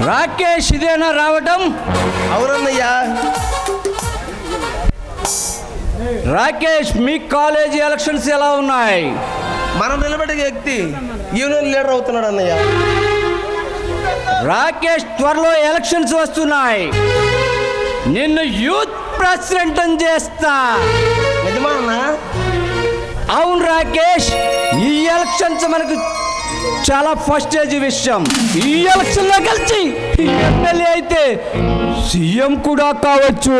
రాకేష్ ఇదేనా రావటం? అవునన్నయ్యా. రాకేష్, మీ college elections ఎలా ఉన్నాయి? మనం నిలబెట్టే వ్యక్తి యూనియన్ లీడర్ అవుతున్నాడు అన్నయ్య. రాకేష్, త్వరలో ఎలక్షన్స్ వస్తున్నాయి. నిన్ను యూత్ ప్రెసిడెంట్ చేస్తా. నిజమా అన్న? అవును రాకేష్, ఈ ఎలక్షన్స్ మనకు చాలా ఫస్టేజ్ విషయం. ఈ ఎలక్షన్ లో గెలిచి ఎమ్మెల్యే అయితే సీఎం కూడా కావచ్చు.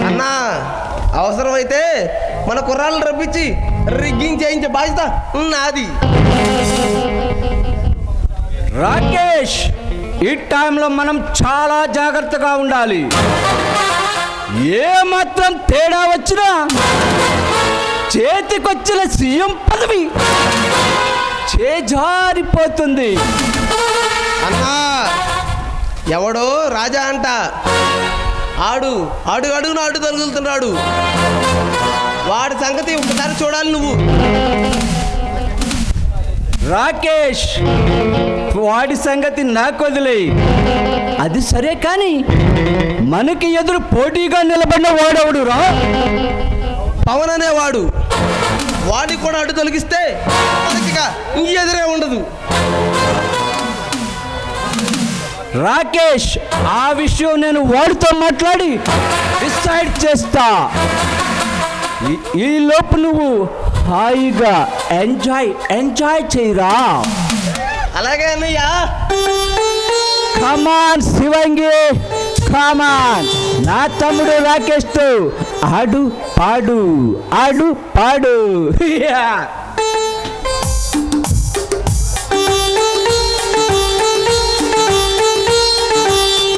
అన్నా, అవసరమైతే మన కుర్రాళ్ళని రప్పించి రిగ్గింగ్ చేయించే బాధ్యత నాది. రాకేష్, ఈ టైంలో మనం చాలా జాగ్రత్తగా ఉండాలి. ఏ మాత్రం తేడా వచ్చినా చేతికొచ్చిన సీఎం పదవి చేజారిపోతుంది. అన్నా, ఎవడో రాజా అంట, ఆడు అడుగడుగున అడ్డు తగులుతున్నాడు. వాడి సంగతి ఒకసారి చూడాలి నువ్వు. రాకేష్, వాడి సంగతి నాకు వదిలేయి. అది సరే, కానీ మనకి ఎదురు పోటీగా నిలబడిన వాడెవడు రా? పవన్ అనేవాడు. వాడిని కూడా అడ్డు తొలగిస్తే మనకిగా ఎదురే ఉండదు. రాకేష్, ఆ విషయం నేను వాడితో మాట్లాడి డిసైడ్ చేస్తా. ఈ లోపు నువ్వు హాయిగా ఎంజాయ్ చేయరా. అలాగే అన్నయ్యా. కమాన్ శివంగి, కమాన్. నా తమ్ముడు రాకేష్తో ఆడు పాడు.